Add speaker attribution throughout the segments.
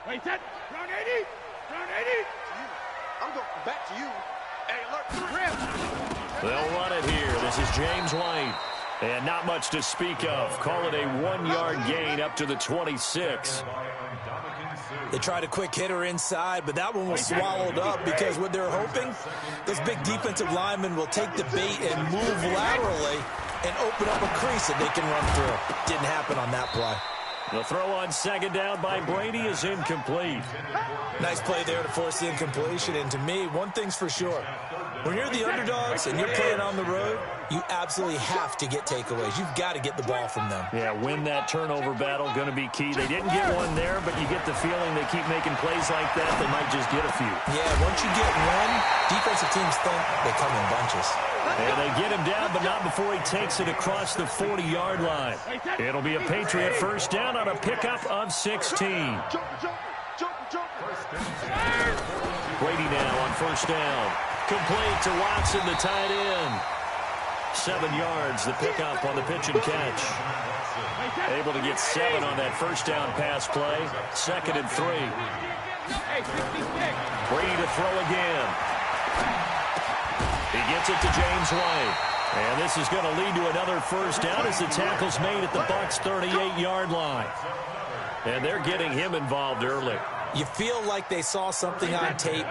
Speaker 1: Wait, set. Round 80. Round 80.
Speaker 2: I'm going back to you. Hey, look.
Speaker 3: They'll run it here. This is James White. And not much to speak of. Call it a 1-yard gain up to the 26.
Speaker 4: They tried a quick hitter inside, but that one was swallowed up because what they're hoping, those big defensive linemen will take the bait and move laterally and open up a crease that they can run through. Didn't happen on that play.
Speaker 3: The throw on second down by Brady is incomplete.
Speaker 4: Nice play there to force the incompletion. And to me, one thing's for sure. When you're the underdogs and you're playing on the road, you absolutely have to get takeaways. You've got to get the ball from them.
Speaker 3: Yeah, win that turnover battle, going to be key. They didn't get one there, but you get the feeling they keep making plays like that, they might just get a few.
Speaker 4: Yeah, once you get one, defensive teams think they come in bunches.
Speaker 3: And they get him down, but not before he takes it across the 40-yard line. It'll be a Patriot first down on a pickup of 16. Brady now on first down. Complete to Watson, the tight end. 7 yards, the pickup on the pitch and catch. Able to get 7 on that first down pass play. 2nd and 3. Brady to throw again. He gets it to James White. And this is going to lead to another first down as the tackle's made at the Bucs' 38-yard line. And they're getting him involved early.
Speaker 4: You feel like they saw something on tape,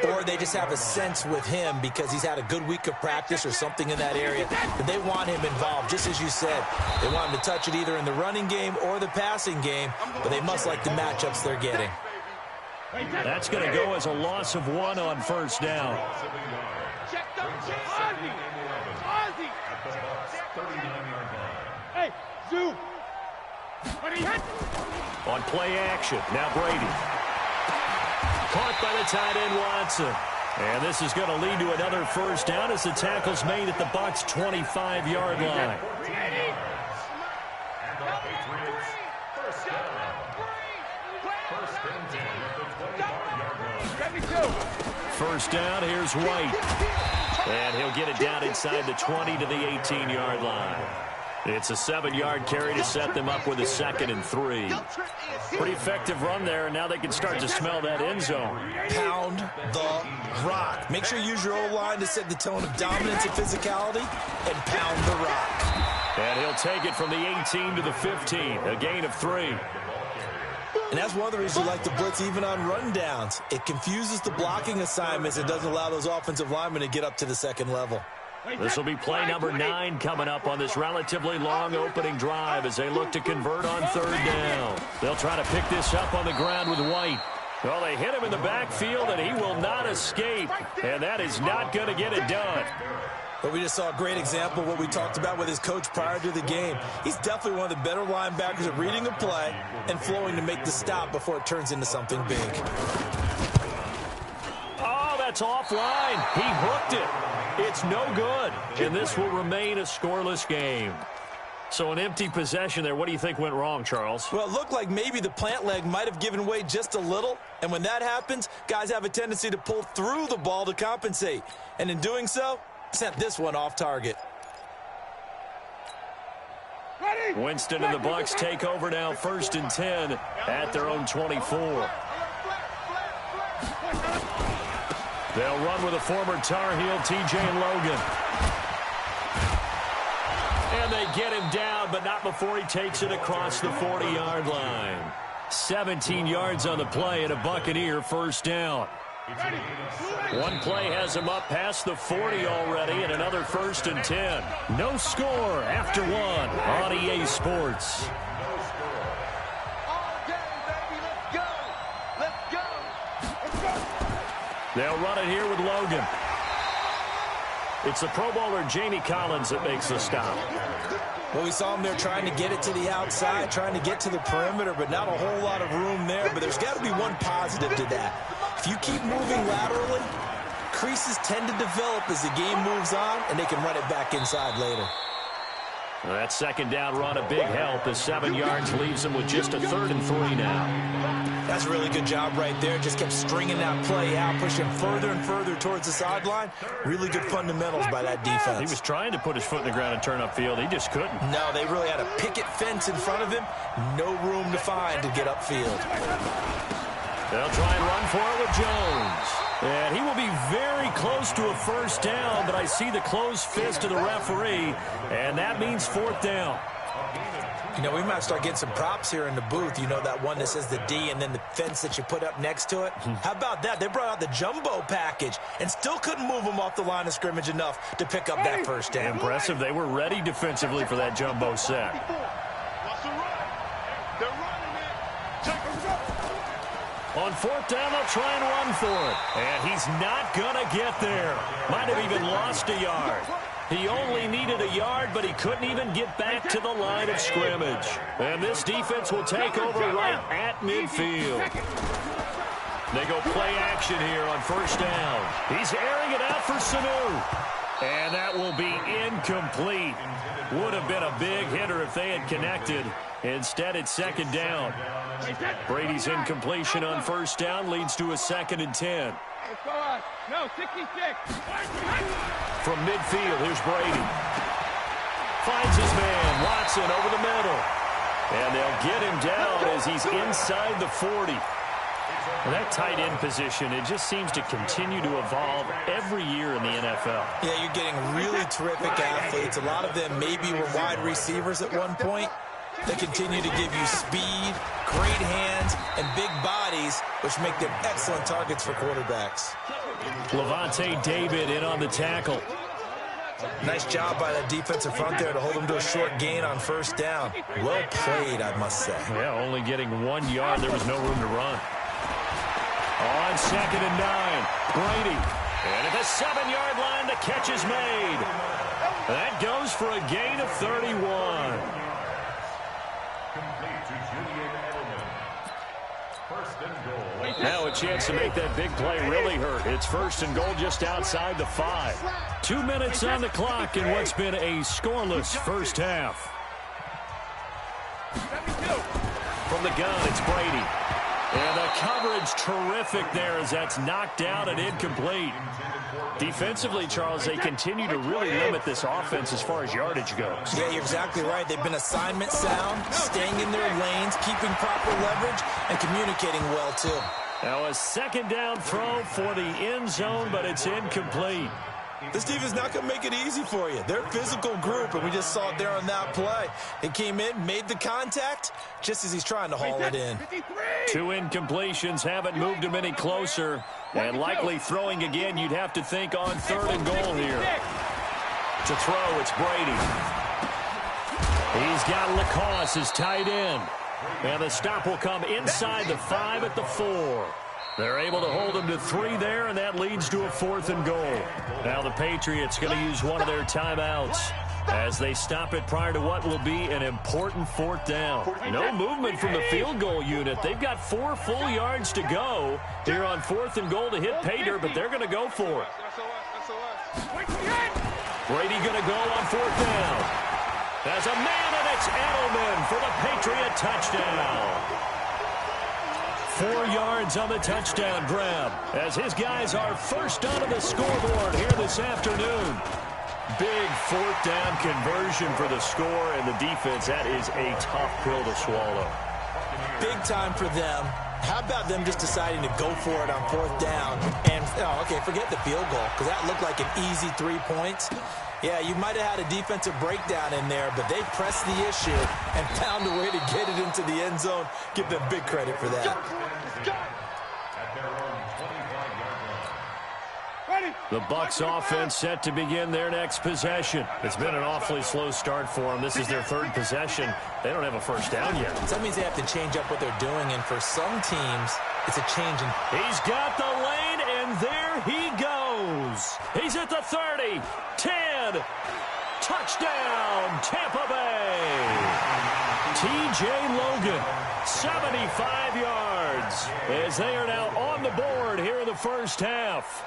Speaker 4: or they just have a sense with him because he's had a good week of practice or something in that area. But they want him involved, just as you said. They want him to touch it either in the running game or the passing game, but they must like the matchups they're getting.
Speaker 3: That's going to go as a loss of 1 on first down.
Speaker 1: Hey, zoom.
Speaker 3: On play action, now Brady. Caught by the tight end Watson. And this is going to lead to another first down as the tackle's made at the Bucs' 25-yard line. First down, here's White. And he'll get it down inside the 20 to the 18-yard line. It's a 7-yard carry to set them up with a 2nd and 3. Pretty effective run there, and now they can start to smell that end zone.
Speaker 4: Pound the rock. Make sure you use your O-line to set the tone of dominance and physicality, and pound the rock.
Speaker 3: And he'll take it from the 18 to the 15, a gain of 3.
Speaker 4: And that's one of the reasons you like to blitz even on rundowns. It confuses the blocking assignments and doesn't allow those offensive linemen to get up to the second level.
Speaker 3: This will be play number 9 coming up on this relatively long opening drive as they look to convert on 3rd down. They'll try to pick this up on the ground with White. Well, they hit him in the backfield, and he will not escape. And that is not going to get it done.
Speaker 4: But we just saw a great example of what we talked about with his coach prior to the game. He's definitely one of the better linebackers at reading a play and flowing to make the stop before it turns into something big.
Speaker 3: Oh, that's offline. He hooked it. It's no good, and this will remain a scoreless game. So an empty possession there. What do you think went wrong, Charles?
Speaker 4: Well, it looked like maybe the plant leg might have given way just a little, and when that happens, guys have a tendency to pull through the ball to compensate. And in doing so, sent this one off target.
Speaker 3: Winston and the Bucs take over now, 1st and 10 at their own 24. They'll run with a former Tar Heel, T.J. Logan. And they get him down, but not before he takes it across the 40-yard line. 17 yards on the play and a Buccaneer first down. One play has him up past the 40 already, and another 1st and 10. No score after 1 on EA Sports. They'll run it here with Logan. It's the Pro Bowler Jamie Collins that makes the stop.
Speaker 4: Well, we saw him there trying to get it to the outside, trying to get to the perimeter, but not a whole lot of room there. But there's got to be one positive to that. If you keep moving laterally, creases tend to develop as the game moves on, and they can run it back inside later.
Speaker 3: Well, that 2nd down run a big help as 7 yards leaves them with just a 3rd and 3 now.
Speaker 4: That's a really good job right there. Just kept stringing that play out, pushing further and further towards the sideline. Really good fundamentals by that defense.
Speaker 3: He was trying to put his foot in the ground and turn upfield. He just couldn't.
Speaker 4: No, they really had a picket fence in front of him. No room to find to get upfield.
Speaker 3: They'll try and run for it with Jones. And he will be very close to a first down, but I see the closed fist of the referee, and that means fourth down.
Speaker 4: You know, we might start getting some props here in the booth. You know, that one that says the D and then the fence that you put up next to it? How about that? They brought out the jumbo package and still couldn't move them off the line of scrimmage enough to pick up that first down.
Speaker 3: Impressive. They were ready defensively for that jumbo set. On fourth down, they'll try and run for it. And he's not going to get there. Might have even lost a yard. He only needed a yard, but he couldn't even get back to the line of scrimmage. And this defense will take over right at midfield. They go play action here on first down. He's airing it out for Sanu. And that will be incomplete. Would have been a big hitter if they had connected. Instead, it's second down. Brady's incompletion on first down leads to a 2nd and 10.
Speaker 1: No, 66.
Speaker 3: From midfield, here's Brady. Finds his man, Watson, over the middle. And they'll get him down as he's inside the 40. And that tight end position, it just seems to continue to evolve every year in the NFL.
Speaker 4: Yeah, you're getting really terrific athletes. A lot of them maybe were wide receivers at one point. They continue to give you speed, great hands, and big bodies, which make them excellent targets for quarterbacks.
Speaker 3: Levante David in on the tackle.
Speaker 4: Nice job by that defensive front there to hold them to a short gain on first down. Well played, I must say.
Speaker 3: Yeah, only getting 1 yard. There was no room to run. On 2nd and 9, Brady. And at the 7-yard line, the catch is made. That goes for a gain of 31. Now a chance to make that big play really hurt. It's 1st and goal just outside the 5. 2 minutes on the clock in what's been a scoreless first half. From the gun, it's Brady. And the coverage terrific there as that's knocked out and incomplete. Defensively, Charles, they continue to really limit this offense as far as yardage goes.
Speaker 4: Yeah, you're exactly right. They've been assignment sound, staying in their lanes, keeping proper leverage, and communicating well, too.
Speaker 3: Now a 2nd down throw for the end zone, but it's incomplete.
Speaker 4: This defense is not going to make it easy for you. They're a physical group, and we just saw it there on that play. He came in, made the contact, just as he's trying to haul it in.
Speaker 3: 2 incompletions haven't moved him any closer. And likely throwing again, you'd have to think on 3rd and goal here. To throw, it's Brady. He's got Lacoste as tight end. And the stop will come inside the 5 at the 4. They're able to hold him to 3 there, and that leads to a 4th and goal. Now the Patriots going to use one of their timeouts as they stop it prior to what will be an important 4th down. No movement from the field goal unit. They've got 4 full yards to go here on 4th and goal to hit pay dirt, but they're going to go for it. Brady going to go on 4th down. There's a man, and it's Edelman for the Patriot touchdown. 4 yards on the touchdown grab as his guys are first onto the scoreboard here this afternoon. Big 4th down conversion for the score, and the defense, that is a tough pill to swallow.
Speaker 4: Big time for them. How about them just deciding to go for it on 4th down? And, oh, okay, forget the field goal, because that looked like an easy 3 points. Yeah, you might have had a defensive breakdown in there, but they pressed the issue and found a way to get it into the end zone. Give them big credit for that.
Speaker 3: The Bucs offense set to begin their next possession. It's been an awfully slow start for them. This is their 3rd possession. They don't have a first down yet.
Speaker 4: So that means they have to change up what they're doing, and for some teams, it's a change in...
Speaker 3: He's got the lane, and there he goes. He's at the 30, 10, touchdown, Tampa Bay. T.J. Logan, 75 yards, as they are now on the board here in the first half.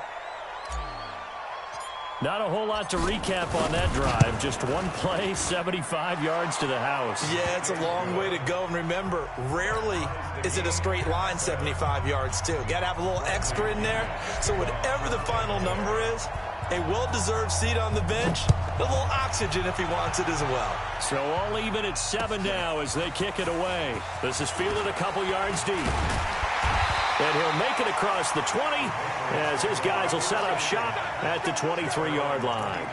Speaker 3: Not a whole lot to recap on that drive. Just one play, 75 yards to the house.
Speaker 4: Yeah, it's a long way to go. And remember, rarely is it a straight line 75 yards, too. Got to have a little extra in there. So whatever the final number is, a well-deserved seat on the bench, a little oxygen if he wants it as well.
Speaker 3: So all even at 7 now as they kick it away. This is fielded a couple yards deep. And he'll make it across the 20 as his guys will set up shop at the 23-yard line.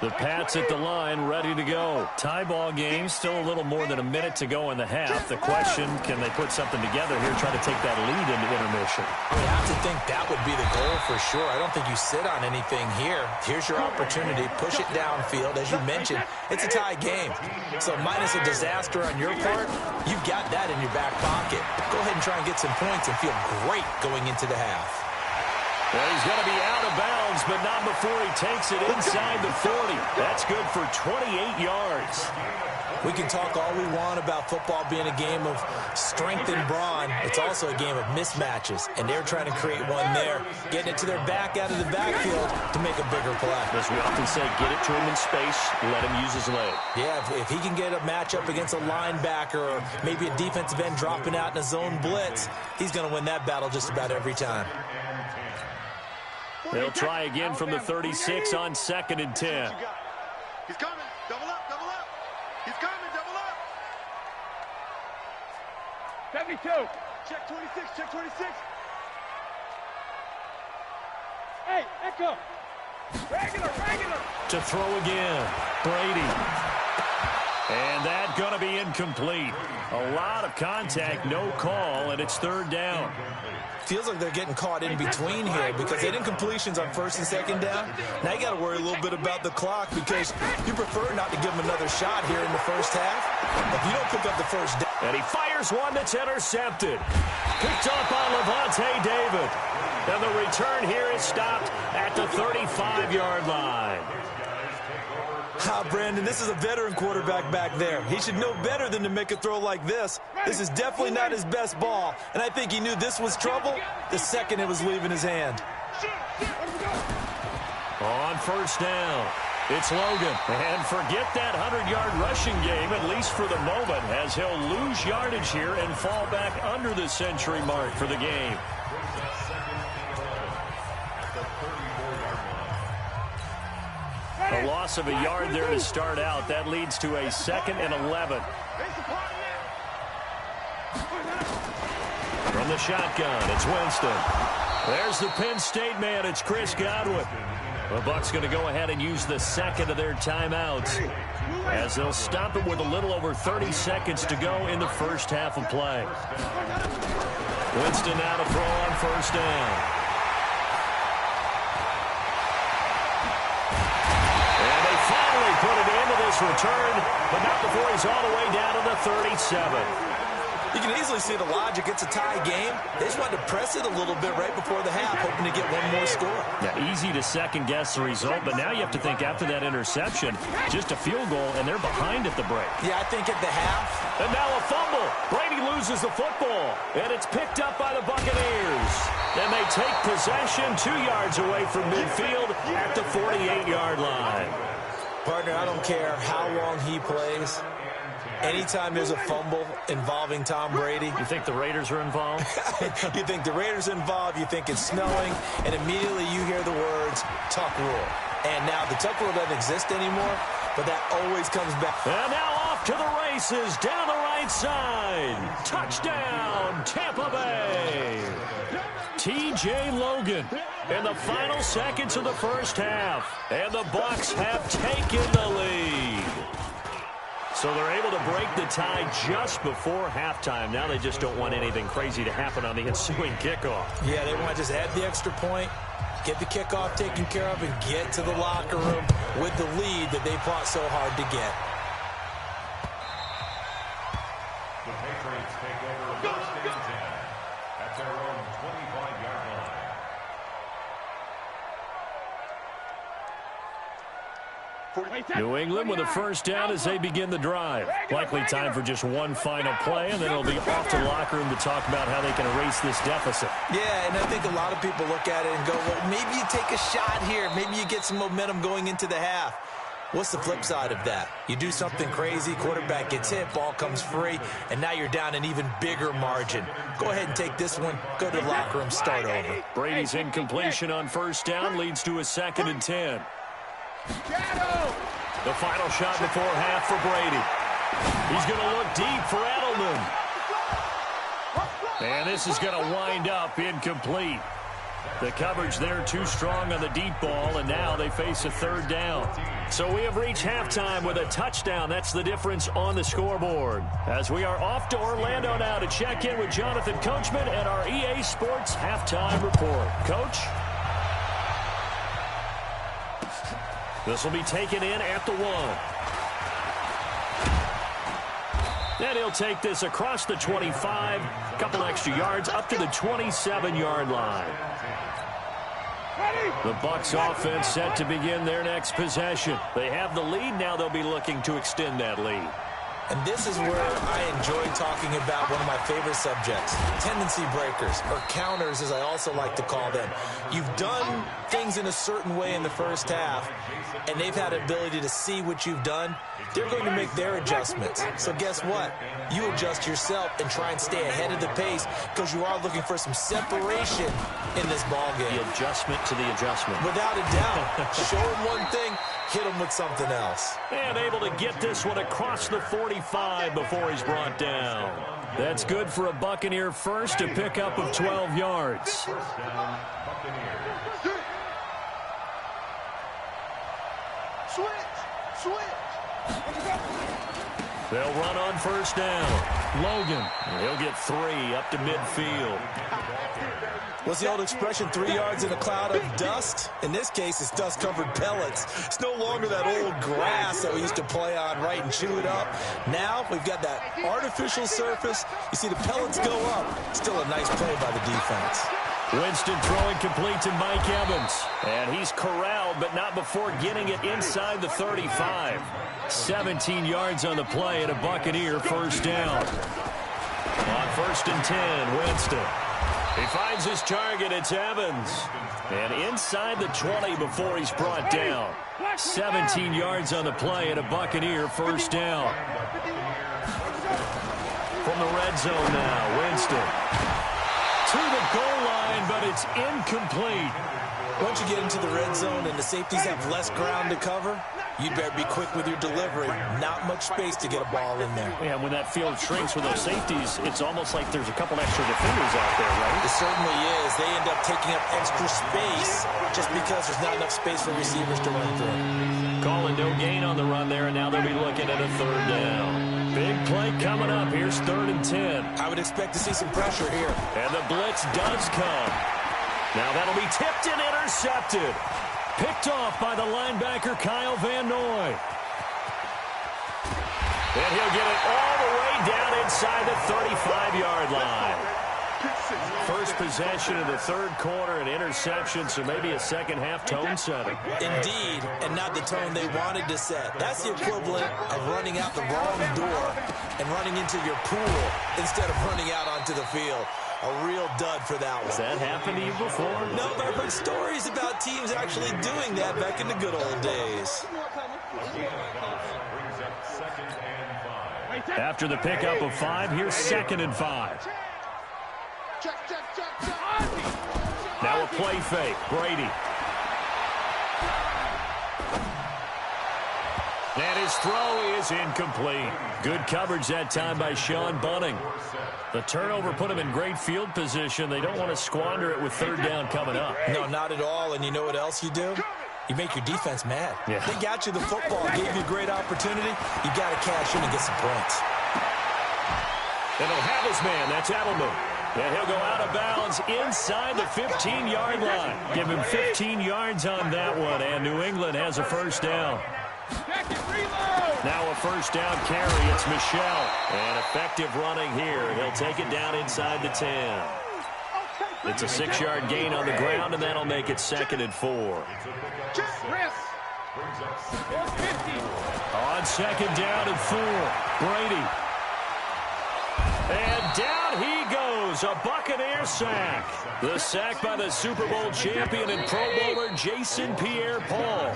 Speaker 3: The Pats at the line, ready to go. Tie ball game, still a little more than a minute to go in the half. The question, can they put something together here, try to take that lead into intermission?
Speaker 4: I would have to think that would be the goal for sure. I don't think you sit on anything here. Here's your opportunity. Push it downfield. As you mentioned, it's a tie game. So minus a disaster on your part, you've got that in your back pocket. Go ahead and try and get some points and feel great going into the half.
Speaker 3: Well, he's going to be out of bounds, but not before he takes it inside the 40. That's good for 28 yards.
Speaker 4: We can talk all we want about football being a game of strength and brawn. It's also a game of mismatches, and they're trying to create one there, getting it to their back out of the backfield to make a bigger play.
Speaker 3: As we often say, get it to him in space, let him use his leg.
Speaker 4: Yeah, if he can get a matchup against a linebacker or maybe a defensive end dropping out in a zone blitz, he's going to win that battle just about every time.
Speaker 3: They'll try again from the 36 on 2nd and 10.
Speaker 2: He's coming. Double up, double up. He's coming, double up.
Speaker 1: 72.
Speaker 2: Check 26, check 26.
Speaker 1: Hey, Echo. Regular.
Speaker 3: To throw again, Brady. And that going to be incomplete. A lot of contact, no call, and it's 3rd down.
Speaker 4: Feels like they're getting caught in between here because they didn't completions on 1st and 2nd down. Now you got to worry a little bit about the clock because you prefer not to give them another shot here in the first half. If you don't pick up the first down.
Speaker 3: And he fires one that's intercepted. Picked up on Levante David. And the return here is stopped at the 35-yard line.
Speaker 4: Brandon, this is a veteran quarterback back there. He should know better than to make a throw like this. This is definitely not his best ball, and I think he knew this was trouble the second it was leaving his hand.
Speaker 3: On 1st down, it's Logan. And forget that 100-yard rushing game, at least for the moment, as he'll lose yardage here and fall back under the century mark for the game. A loss of a yard there to start out. That leads to a 2nd and 11. From the shotgun, it's Winston. There's the Penn State man. It's Chris Godwin. The Bucs going to go ahead and use the 2nd of their timeouts as they'll stop it with a little over 30 seconds to go in the first half of play. Winston now to throw on 1st down. Put it into this return, but not before he's all the way down to the 37.
Speaker 4: You can easily see the logic. It's a tie game. They just wanted to press it a little bit right before the half, hoping to get one more score.
Speaker 3: Yeah, easy to second-guess the result, but now you have to think after that interception, just a field goal, and they're behind at the break.
Speaker 4: Yeah, I think at the half.
Speaker 3: And now a fumble. Brady loses the football, and it's picked up by the Buccaneers. And they take possession 2 yards away from midfield at the 48-yard line.
Speaker 4: Partner, I don't care how long he plays. Anytime there's a fumble involving Tom Brady.
Speaker 3: You think the Raiders are involved?
Speaker 4: You think the Raiders are involved, you think it's snowing, and immediately you hear the words, tuck rule. And now the tuck rule doesn't exist anymore, but that always comes back.
Speaker 3: And now off to the races, down the right side. Touchdown, Tampa Bay. T.J. Logan in the final seconds of the first half. And the Bucs have taken the lead. So they're able to break the tie just before halftime. Now they just don't want anything crazy to happen on the ensuing kickoff.
Speaker 4: Yeah, they want to just add the extra point, get the kickoff taken care of, and get to the locker room with the lead that they fought so hard to get.
Speaker 5: The Patriots take over first and 10 at their own 25-yard line.
Speaker 3: New England with a first down as they begin the drive. Likely time for just one final play, and then it'll be off to the locker room to talk about how they can erase this deficit.
Speaker 4: Yeah, and I think a lot of people look at it and go, well, maybe you take a shot here. Maybe you get some momentum going into the half. What's the flip side of that? You do something crazy, quarterback gets hit, ball comes free, and now you're down an even bigger margin. Go ahead and take this one, go to the locker room, start over.
Speaker 3: Brady's incompletion on first down leads to a 2nd and 10. The final shot before half for Brady. He's going to look deep for Edelman. And this is going to wind up incomplete. The coverage there too strong on the deep ball, and now they face a third down. So we have reached halftime with a touchdown. That's the difference on the scoreboard. As we are off to Orlando now to check in with Jonathan Coachman and our EA Sports halftime report. Coach? This will be taken in at the 1. And he'll take this across the 25, a couple extra yards, up to the 27-yard line. The Bucs offense set to begin their next possession. They have the lead. Now they'll be looking to extend that lead.
Speaker 4: And this is where I enjoy talking about one of my favorite subjects, tendency breakers, or counters as I also like to call them. You've done things in a certain way in the first half, and they've had the ability to see what you've done. They're going to make their adjustments. So guess what? You adjust yourself and try and stay ahead of the pace because you are looking for some separation in this ball game.
Speaker 3: The adjustment to the adjustment.
Speaker 4: Without a doubt. Show him one thing, hit him with something else.
Speaker 3: And able to get this one across the 45 before he's brought down. That's good for a Buccaneer first, a pickup of 12 yards.
Speaker 5: First down, Buccaneers.
Speaker 2: Switch.
Speaker 3: They'll run on first down. Logan, he'll get 3 up to midfield.
Speaker 4: What's the old expression, 3 yards in a cloud of dust? In this case, it's dust-covered pellets. It's no longer that old grass that we used to play on, right, and chew it up. Now we've got that artificial surface. You see the pellets go up. Still a nice play by the defense.
Speaker 3: Winston throwing complete to Mike Evans. And he's corralled, but not before getting it inside the 35. 17 yards on the play and a Buccaneer first down. On 1st and 10, Winston. He finds his target. It's Evans. And inside the 20 before he's brought down. 17 yards on the play and a Buccaneer first down. From the red zone now, Winston. To the goal line, but it's incomplete.
Speaker 4: Once you get into the red zone and the safeties have less ground to cover, you better be quick with your delivery. Not much space to get a ball in there.
Speaker 3: Yeah, when that field shrinks with those safeties, it's almost like there's a couple extra defenders out there, right?
Speaker 4: It certainly is. They end up taking up extra space just because there's not enough space for receivers to run through.
Speaker 3: Calling no gain on the run there, and now they'll be looking at a third down. Big play coming up. Here's 3rd and 10.
Speaker 4: I would expect to see some pressure here.
Speaker 3: And the blitz does come. Now that'll be tipped and intercepted. Picked off by the linebacker, Kyle Van Noy. And he'll get it all the way down inside the 35-yard line. First possession of the 3rd quarter, an interception, so maybe a second-half tone setter.
Speaker 4: Indeed, and not the tone they wanted to set. That's the equivalent of running out the wrong door and running into your pool instead of running out onto the field. A real dud for that one.
Speaker 3: Has that happened to you before?
Speaker 4: No, but I've heard stories about teams actually doing that back in the good old days.
Speaker 3: After the pickup of 5, here's 2nd and 5. Now a play fake. Brady. And his throw is incomplete. Good coverage that time by Sean Bunning. The turnover put him in great field position. They don't want to squander it with 3rd down coming up.
Speaker 4: No, not at all. And you know what else you do? You make your defense mad.
Speaker 3: Yeah.
Speaker 4: They got you the football, gave you a great opportunity. You got to cash in and get some points.
Speaker 3: And he'll have his man. That's Edelman. And he'll go out of bounds inside the 15-yard line. Give him 15 yards on that one, and New England has a first down. Now a first down carry. It's Michel. And effective running here. He'll take it down inside the 10. It's a 6-yard gain on the ground, and that'll make it 2nd and 4. On 2nd down and 4, Brady. And down he goes, a Buccaneer sack. The sack by the Super Bowl champion and Pro Bowler Jason Pierre-Paul.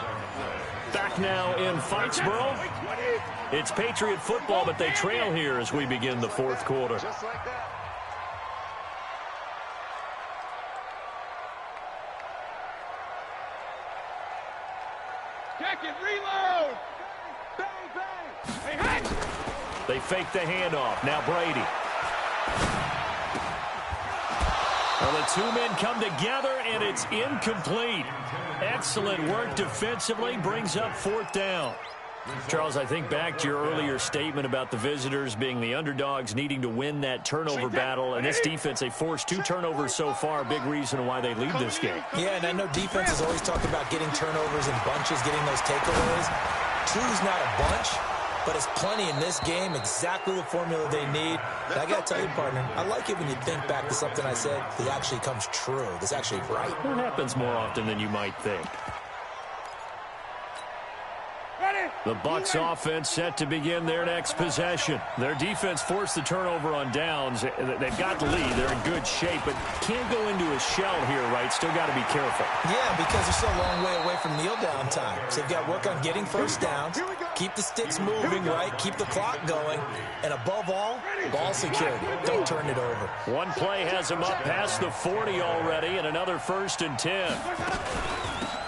Speaker 3: Back now in Foxborough. It's Patriot football, but they trail here as we begin the 4th quarter.
Speaker 2: Just like that.
Speaker 1: Check it, reload! Bang, bang! Hey, hey!
Speaker 3: They fake the handoff. Now Brady. Well, the two men come together, and it's incomplete. Excellent work defensively, brings up fourth down. Charles, I think back to your earlier statement about the visitors being the underdogs needing to win that turnover battle. And this defense, they forced 2 turnovers so far, a big reason why they lead this game.
Speaker 4: Yeah, and I know defenses always talk about getting turnovers in bunches, getting those takeaways. 2's not a bunch, but it's plenty in this game, exactly the formula they need. And I got to tell you, partner, I like it when you think back to something I said that actually comes true, that's actually right.
Speaker 3: It happens more often than you might think. The Bucs offense set to begin their next possession. Their defense forced the turnover on downs. They've got the lead. They're in good shape, but can't go into a shell here, right? Still got to be careful.
Speaker 4: Yeah, because they're still a long way away from kneel down time. So they've got to work on getting first downs, keep the sticks moving, right? Keep the clock going, and above all, ball security. Don't turn it over.
Speaker 3: One play has him up past the 40 already, and another 1st and 10.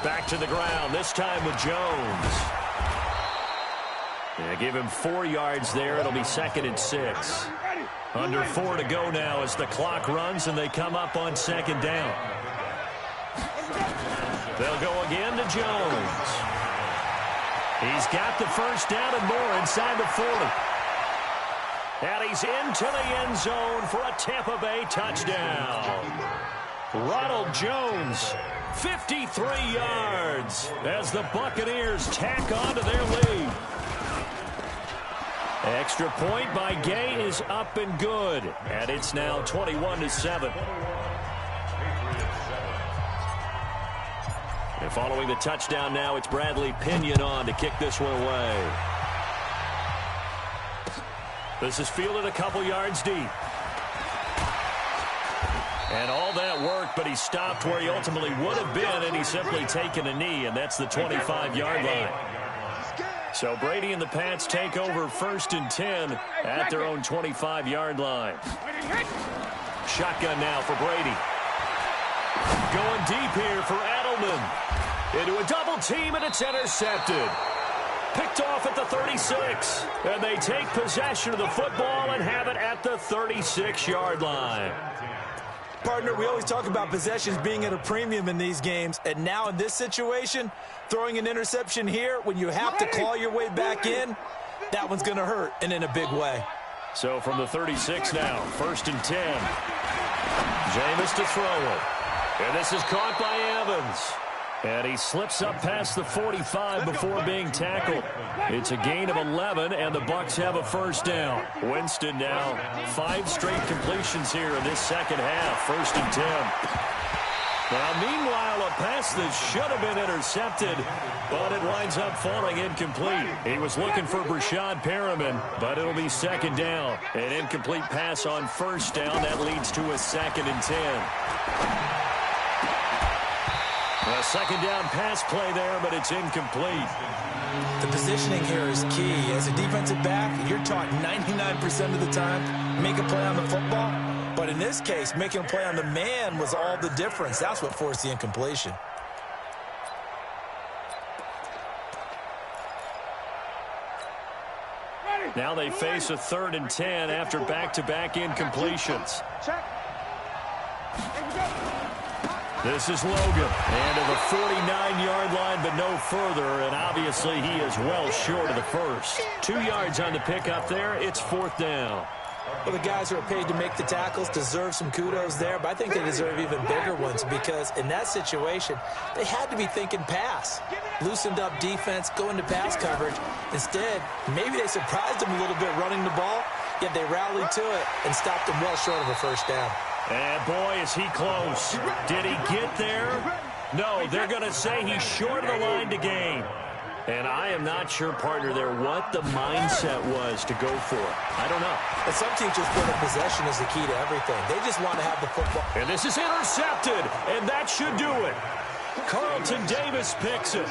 Speaker 3: Back to the ground, this time with Jones. Yeah, give him 4 yards there. It'll be 2nd and 6. Under 4 to go now as the clock runs and they come up on 2nd down. They'll go again to Jones. He's got the first down and more inside the 40. And he's into the end zone for a Tampa Bay touchdown. Ronald Jones, 53 yards as the Buccaneers tack on to their lead. Extra point by Gay is up and good, and it's now 21-7. And following the touchdown now, it's Bradley Pinion on to kick this one away. This is fielded a couple yards deep. And all that work, but he stopped where he ultimately would have been, and he's simply taken a knee, and that's the 25-yard line. So Brady and the Pats take over 1st and 10 at their own 25-yard line. Shotgun now for Brady. Going deep here for Edelman. Into a double team, and it's intercepted. Picked off at the 36. And they take possession of the football and have it at the 36-yard line.
Speaker 4: Partner, we always talk about possessions being at a premium in these games, and now in this situation, throwing an interception here when you have to claw your way back in, that one's going to hurt, and in a big way.
Speaker 3: So from the 36 now, 1st and 10. Jameis to throw it. And this is caught by Evans. And he slips up past the 45 before being tackled. It's a gain of 11, and the Bucs have a first down. Winston now 5 straight completions here in this second half. 1st and 10. Now, meanwhile, a pass that should have been intercepted, but it winds up falling incomplete. He was looking for Brashad Perriman, but it'll be 2nd down. An incomplete pass on 1st down. That leads to a 2nd and 10. A 2nd down pass play there, but it's incomplete.
Speaker 4: The positioning here is key. As a defensive back, you're taught 99% of the time, make a play on the football. But in this case, making a play on the man was all the difference. That's what forced the incompletion.
Speaker 3: Now they face a 3rd and 10 after back-to-back incompletions. This is Logan, and to the 49-yard line, but no further, and obviously he is well short of the first. 2 yards on the pickup there. It's 4th down.
Speaker 4: Well, the guys who are paid to make the tackles deserve some kudos there, but I think they deserve even bigger ones because in that situation, they had to be thinking pass. Loosened up defense, go into pass coverage. Instead, maybe they surprised them a little bit running the ball, yet they rallied to it and stopped them well short of a first down.
Speaker 3: And boy, is he close. Did he get there? No, they're going to say he's short of the line to gain. And I am not sure, partner, there what the mindset was to go for it. I don't know.
Speaker 4: And some teachers feel that possession is the key to everything. They just want to have the football.
Speaker 3: And this is intercepted, and that should do it. Carlton Davis picks it.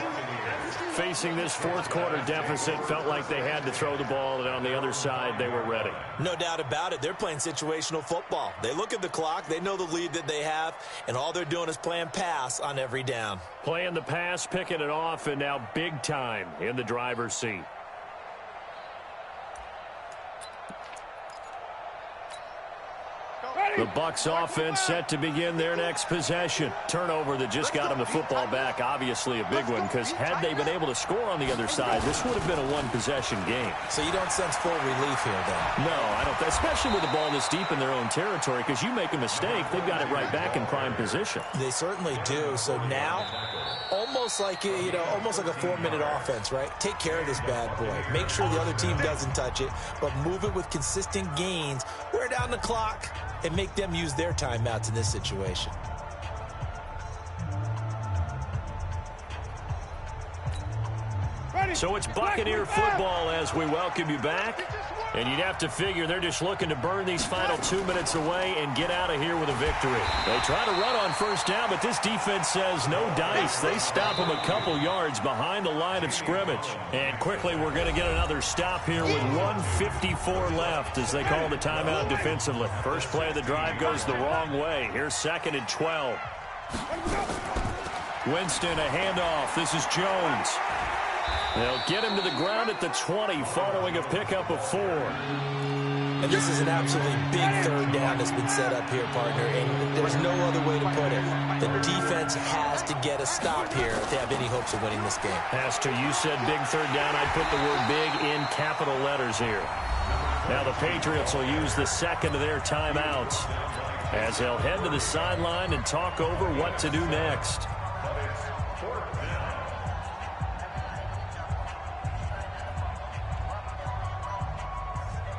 Speaker 3: Facing this 4th quarter deficit, felt like they had to throw the ball, and on the other side, they were ready.
Speaker 4: No doubt about it. They're playing situational football. They look at the clock, they know the lead that they have, and all they're doing is playing pass on every down.
Speaker 3: Playing the pass, picking it off, and now big time in the driver's seat. The Bucs offense set to begin their next possession. Turnover that just got them the football back. Obviously a big one, because had they been able to score on the other side, this would have been a one-possession game.
Speaker 4: So you don't sense full relief here, then?
Speaker 3: No, I don't. Especially with the ball this deep in their own territory, because you make a mistake, they've got it right back in prime position.
Speaker 4: They certainly do. So now, almost like a 4-minute offense, right? Take care of this bad boy. Make sure the other team doesn't touch it, but move it with consistent gains. Wear down the clock and make them use their timeouts in this situation.
Speaker 3: So it's Buccaneer football as we welcome you back. And you'd have to figure they're just looking to burn these final 2 minutes away and get out of here with a victory. They try to run on first down, but this defense says no dice. They stop them a couple yards behind the line of scrimmage. And quickly we're going to get another stop here with 1:54 left as they call the timeout defensively. First play of the drive goes the wrong way. Here's 2nd and 12. Winston, a handoff. This is Jones. They'll get him to the ground at the 20 following a pickup of 4.
Speaker 4: And this is an absolutely big third down that's been set up here, partner, and there's no other way to put it. The defense has to get a stop here if they have any hopes of winning this game.
Speaker 3: Pastor, you said big third down. I'd put the word big in capital letters here. Now the Patriots will use the second of their timeouts as they'll head to the sideline and talk over what to do next.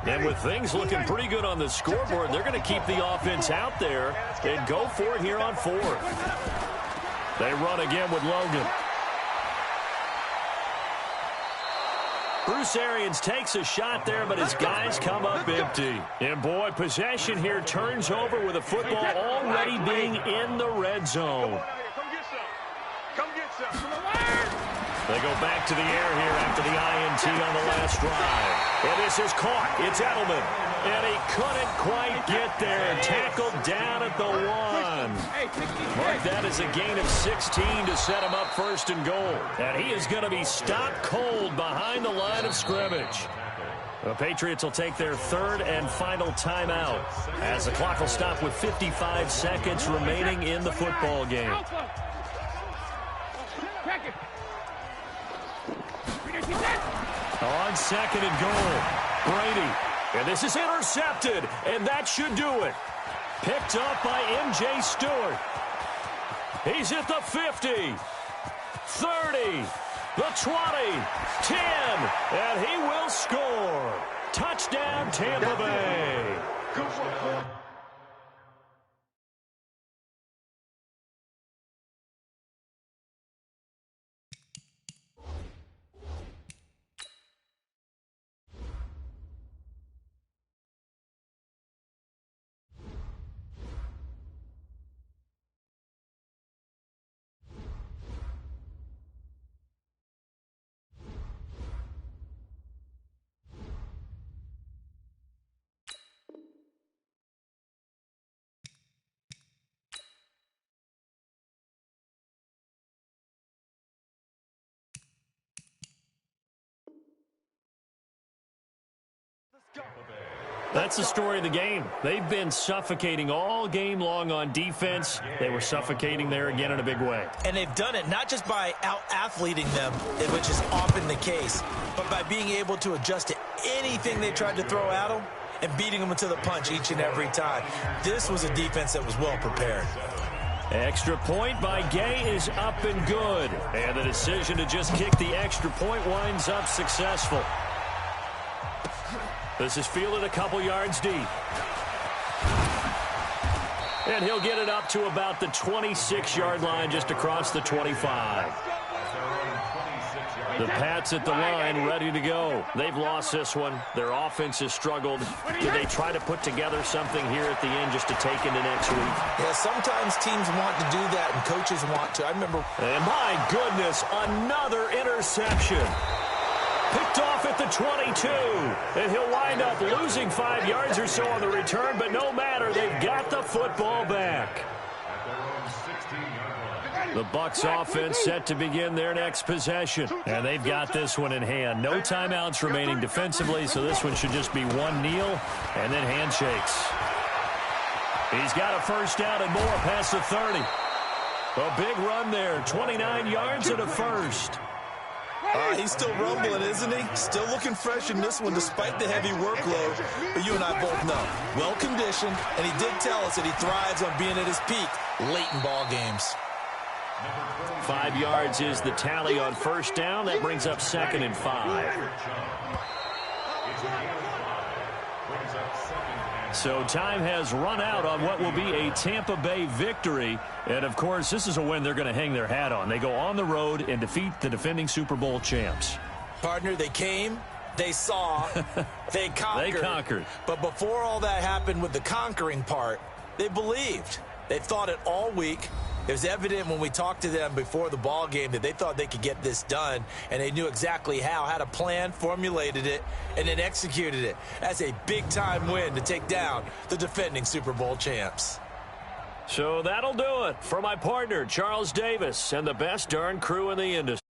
Speaker 3: And with things looking pretty good on the scoreboard, they're going to keep the offense out there and go for it here on 4th. They run again with Logan. Bruce Arians takes a shot there, but his guys come up empty. And, boy, possession here turns over with the football already being in the red zone.
Speaker 1: Come get some.
Speaker 3: They go back to the air here after the INT on the last drive. And this is caught. It's Edelman. And he couldn't quite get there. Tackled down at the 1. Mark that as a gain of 16 to set him up 1st and goal. And he is going to be stopped cold behind the line of scrimmage. The Patriots will take their 3rd and final timeout as the clock will stop with 55 seconds remaining in the football game. On 2nd and goal, Brady. And this is intercepted, and that should do it. Picked up by M.J. Stewart. He's at the 50, 30, the 20, 10, and he will score. Touchdown, Tampa Bay. That's the story of the game. They've been suffocating all game long on defense. They were suffocating there again in a big way.
Speaker 4: And they've done it not just by out-athleting them, which is often the case, but by being able to adjust to anything they tried to throw at them and beating them to the punch each and every time. This was a defense that was well prepared.
Speaker 3: Extra point by Gay is up and good. And the decision to just kick the extra point winds up successful. This is fielded a couple yards deep. And he'll get it up to about the 26-yard line, just across the 25. The Pats at the line, ready to go. They've lost this one. Their offense has struggled. Did they try to put together something here at the end just to take into next week?
Speaker 4: Yeah, sometimes teams want to do that, and coaches want to. I remember.
Speaker 3: And my goodness, another interception. Picked off at the 22, and he'll wind up losing 5 yards or so on the return, but no matter, they've got the football back. The Bucs offense set to begin their next possession, and they've got this one in hand. No timeouts remaining defensively, so this one should just be one kneel and then handshakes. He's got a first down and more past the 30. A big run there, 29 yards and a first.
Speaker 4: He's still rumbling, isn't he? Still looking fresh in this one despite the heavy workload. But you and I both know, well-conditioned, and he did tell us that he thrives on being at his peak late in ball games.
Speaker 3: 5 yards is the tally on first down. That brings up 2nd and 5. So time has run out on what will be a Tampa Bay victory. And, of course, this is a win they're going to hang their hat on. They go on the road and defeat the defending Super Bowl champs.
Speaker 4: Partner, they came, they saw, they conquered.
Speaker 3: They conquered.
Speaker 4: But before all that happened with the conquering part, they believed. They thought it all week. It was evident when we talked to them before the ball game that they thought they could get this done, and they knew exactly how, had a plan, formulated it, and then executed it. That's a big-time win to take down the defending Super Bowl champs.
Speaker 3: So that'll do it for my partner, Charles Davis, and the best darn crew in the industry.